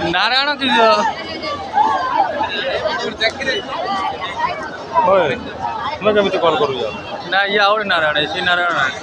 नारायण तुझ तुला केମିତି कॉल करूया ना ये आवडे नारायण आहे, श्री नारायण आहे.